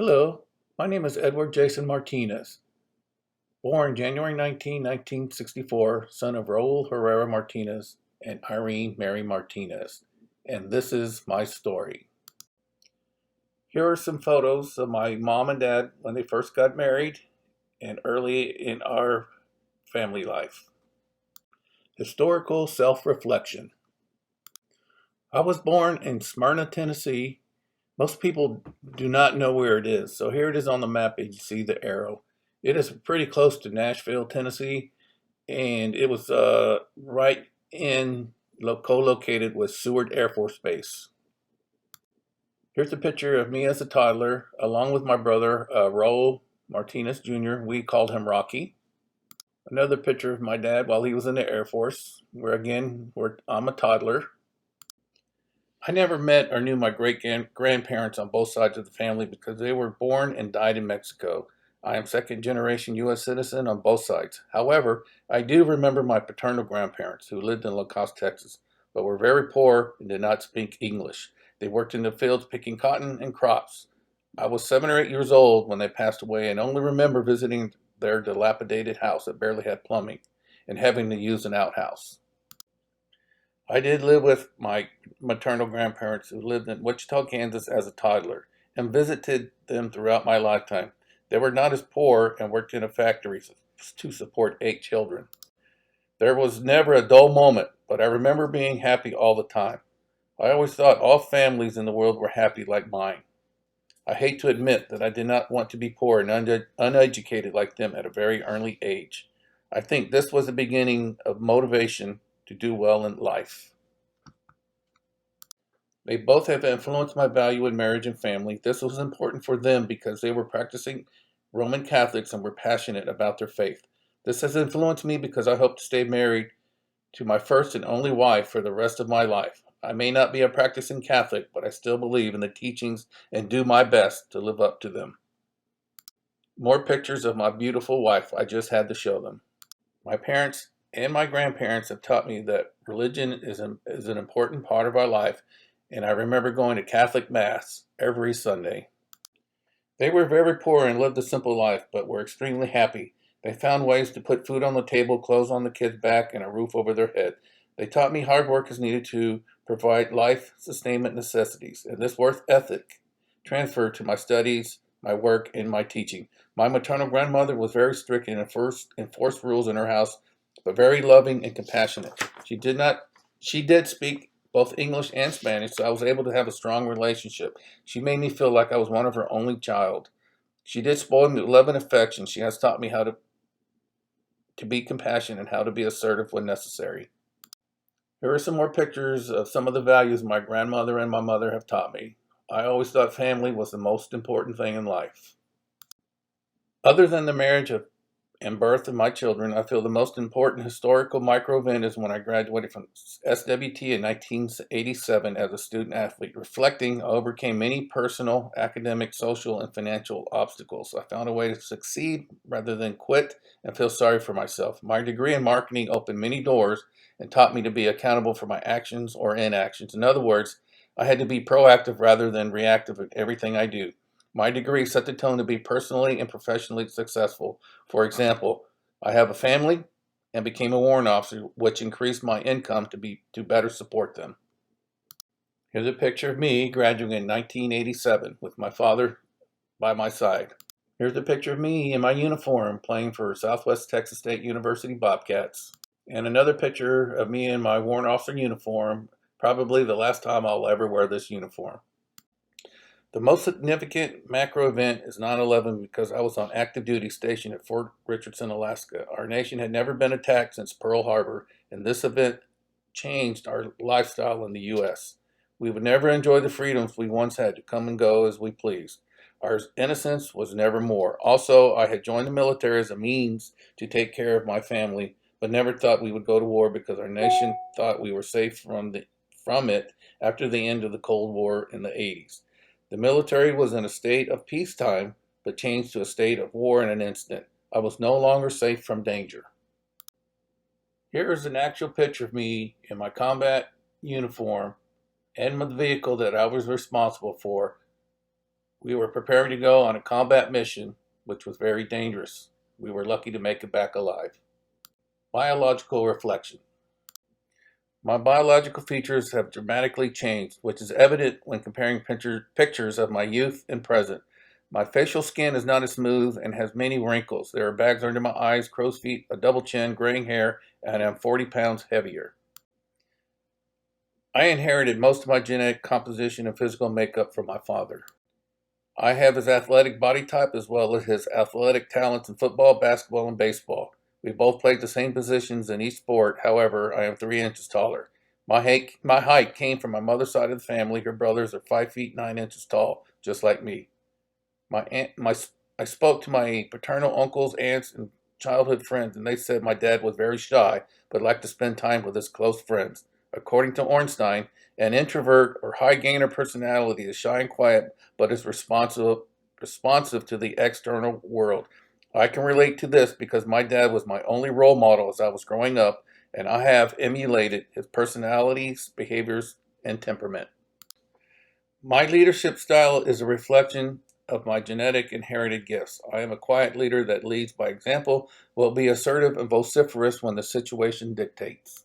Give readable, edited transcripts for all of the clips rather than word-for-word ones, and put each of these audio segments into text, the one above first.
Hello, my name is Edward Jason Martinez. Born January 19, 1964, son of Raul Herrera Martinez and Irene Mary Martinez. And this is my story. Here are some photos of my mom and dad when they first got married and early in our family life. Historical self-reflection. I was born in Smyrna, Tennessee. Most people do not know where it is, so here it is on the map and you see the arrow. It is pretty close to Nashville, Tennessee, and it was right in co-located with Seward Air Force Base. Here's a picture of me as a toddler, along with my brother, Raul Martinez Jr. We called him Rocky. Another picture of my dad while he was in the Air Force, where again, I'm a toddler. I never met or knew my great-grandparents on both sides of the family because they were born and died in Mexico. I am second-generation U.S. citizen on both sides. However, I do remember my paternal grandparents who lived in La Crosse, Texas, but were very poor and did not speak English. They worked in the fields picking cotton and crops. I was 7 or 8 years old when they passed away and only remember visiting their dilapidated house that barely had plumbing and having to use an outhouse. I did live with my maternal grandparents who lived in Wichita, Kansas as a toddler and visited them throughout my lifetime. They were not as poor and worked in a factory to support 8 children. There was never a dull moment, but I remember being happy all the time. I always thought all families in the world were happy like mine. I hate to admit that I did not want to be poor and uneducated like them at a very early age. I think this was the beginning of motivation to do well in life. They both have influenced my value in marriage and family. This was important for them because they were practicing Roman Catholics and were passionate about their faith. This has influenced me because I hope to stay married to my first and only wife for the rest of my life. I may not be a practicing Catholic, but I still believe in the teachings and do my best to live up to them. More pictures of my beautiful wife. I just had to show them. My parents and my grandparents have taught me that religion is an important part of our life, and I remember going to Catholic Mass every Sunday. They were very poor and lived a simple life, but were extremely happy. They found ways to put food on the table, clothes on the kids' back, and a roof over their head. They taught me hard work is needed to provide life sustainment necessities, and this work ethic transferred to my studies, my work, and my teaching. My maternal grandmother was very strict and enforced rules in her house, but very loving and compassionate. She did speak both English and Spanish, so I was able to have a strong relationship. She made me feel like I was one of her only child. She did spoil me with love and affection. She has taught me how to be compassionate and how to be assertive when necessary. Here are some more pictures of some of the values my grandmother and my mother have taught me. I always thought family was the most important thing in life. Other than the marriage and birth of my children, I feel the most important historical micro event is when I graduated from SWT in 1987 as a student athlete. Reflecting, I overcame many personal, academic, social, and financial obstacles. I found a way to succeed rather than quit and feel sorry for myself. My degree in marketing opened many doors and taught me to be accountable for my actions or inactions. In other words, I had to be proactive rather than reactive in everything I do. My degree set the tone to be personally and professionally successful. For example, I have a family and became a warrant officer, which increased my income to better support them. Here's a picture of me graduating in 1987 with my father by my side. Here's a picture of me in my uniform playing for Southwest Texas State University Bobcats. And another picture of me in my warrant officer uniform, probably the last time I'll ever wear this uniform. The most significant macro event is 9/11 because I was on active duty stationed at Fort Richardson, Alaska. Our nation had never been attacked since Pearl Harbor, and this event changed our lifestyle in the U.S. We would never enjoy the freedoms we once had to come and go as we pleased. Our innocence was never more. Also, I had joined the military as a means to take care of my family, but never thought we would go to war because our nation thought we were safe from it after the end of the Cold War in the 80s. The military was in a state of peacetime, but changed to a state of war in an instant. I was no longer safe from danger. Here is an actual picture of me in my combat uniform and the vehicle that I was responsible for We were preparing to go on a combat mission, which was very dangerous. We were lucky to make it back alive. Biological reflection. My biological features have dramatically changed, which is evident when comparing pictures of my youth and present. My facial skin is not as smooth and has many wrinkles. There are bags under my eyes, crow's feet, a double chin, graying hair, and I'm 40 pounds heavier. I inherited most of my genetic composition and physical makeup from my father. I have his athletic body type as well as his athletic talents in football, basketball, and baseball. We both played the same positions in each sport. However, I am 3 inches taller. My height came from my mother's side of the family. Her brothers are 5 feet 9 inches tall, just like me. My aunt, my I spoke to my paternal uncles, aunts, and childhood friends, and they said my dad was very shy, but liked to spend time with his close friends. According to Ornstein, an introvert or high gainer personality is shy and quiet, but is responsive to the external world. I can relate to this because my dad was my only role model as I was growing up, and I have emulated his personalities, behaviors, and temperament. My leadership style is a reflection of my genetic inherited gifts. I am a quiet leader that leads by example, will be assertive and vociferous when the situation dictates.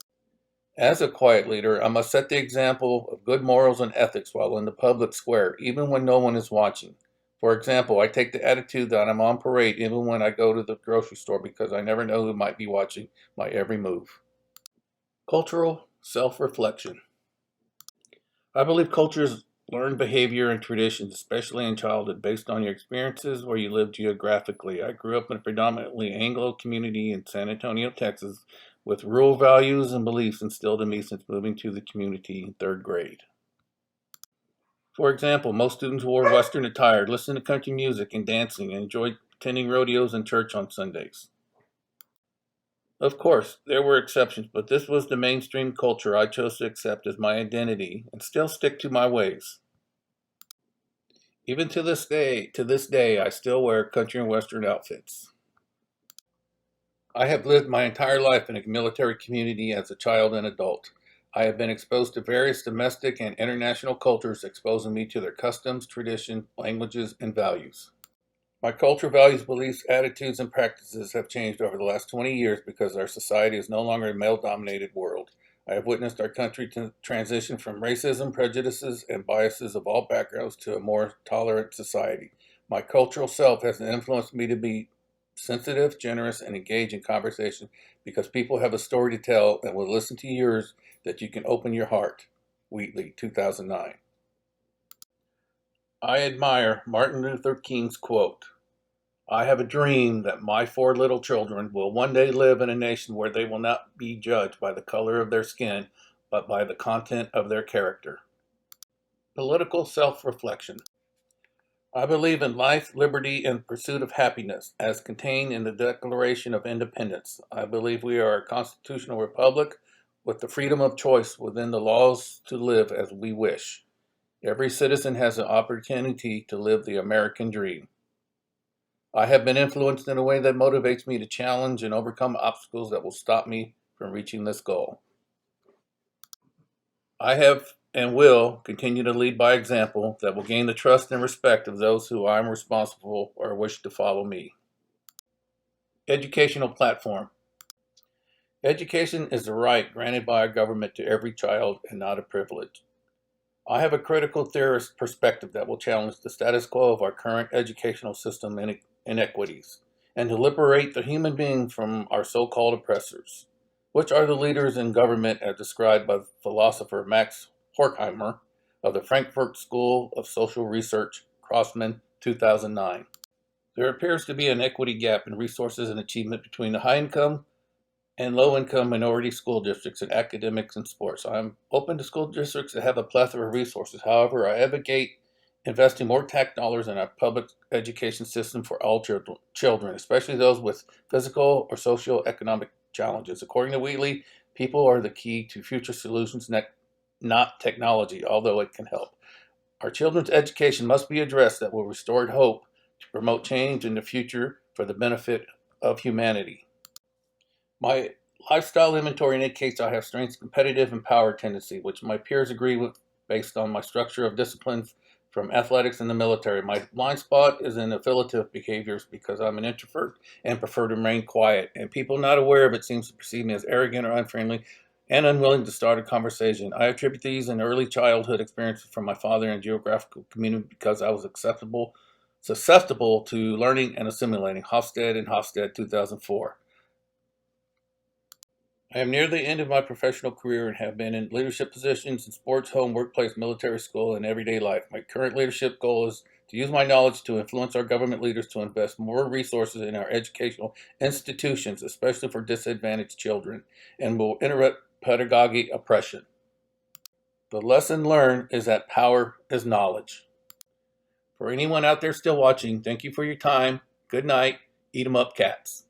As a quiet leader, I must set the example of good morals and ethics while in the public square, even when no one is watching. For example, I take the attitude that I'm on parade even when I go to the grocery store because I never know who might be watching my every move. Cultural self-reflection. I believe cultures learn behavior and traditions, especially in childhood, based on your experiences where you live geographically. I grew up in a predominantly Anglo community in San Antonio, Texas, with rural values and beliefs instilled in me since moving to the community in third grade. For example, most students wore Western attire, listened to country music and dancing, and enjoyed attending rodeos and church on Sundays. Of course, there were exceptions, but this was the mainstream culture I chose to accept as my identity and still stick to my ways. Even to this day, I still wear country and western outfits. I have lived my entire life in a military community as a child and adult. I have been exposed to various domestic and international cultures, exposing me to their customs, traditions, languages, and values. My culture, values, beliefs, attitudes, and practices have changed over the last 20 years because our society is no longer a male dominated world. I have witnessed our country transition from racism, prejudices, and biases of all backgrounds to a more tolerant society. My cultural self has influenced me to be sensitive, generous, and engage in conversation because people have a story to tell and will listen to yours that you can open your heart. Wheatley, 2009. I admire Martin Luther King's quote. I have a dream that my four little children will one day live in a nation where they will not be judged by the color of their skin, but by the content of their character. Political self-reflection. I believe in life, liberty, and pursuit of happiness, as contained in the Declaration of Independence. I believe we are a constitutional republic with the freedom of choice within the laws to live as we wish. Every citizen has an opportunity to live the American dream. I have been influenced in a way that motivates me to challenge and overcome obstacles that will stop me from reaching this goal. I have and will continue to lead by example that will gain the trust and respect of those who I am responsible or wish to follow me. Educational platform. Education is the right granted by our government to every child and not a privilege. I have a critical theorist perspective that will challenge the status quo of our current educational system and inequities, and to liberate the human being from our so-called oppressors, which are the leaders in government as described by philosopher Max Horkheimer of the Frankfurt School of Social Research, Crossman, 2009. There appears to be an equity gap in resources and achievement between the high-income and low-income minority school districts in academics and sports. I'm open to school districts that have a plethora of resources. However, I advocate investing more tax dollars in our public education system for all children, especially those with physical or socio-economic challenges. According to Wheatley, people are the key to future solutions, not technology, although it can help. Our children's education must be addressed that will restore hope to promote change in the future for the benefit of humanity. My lifestyle inventory indicates I have strengths, competitive, and power tendency, which my peers agree with based on my structure of disciplines, from athletics and the military. My blind spot is in affiliative behaviors because I'm an introvert and prefer to remain quiet. And people not aware of it seems to perceive me as arrogant or unfriendly and unwilling to start a conversation. I attribute these and early childhood experiences from my father and geographical community because I was susceptible to learning and assimilating. Hofstede and Hofstede, 2004. I am near the end of my professional career and have been in leadership positions in sports, home, workplace, military school, and everyday life. My current leadership goal is to use my knowledge to influence our government leaders to invest more resources in our educational institutions, especially for disadvantaged children, and will interrupt pedagogy oppression. The lesson learned is that power is knowledge. For anyone out there still watching, thank you for your time. Good night. Eat 'em up, cats.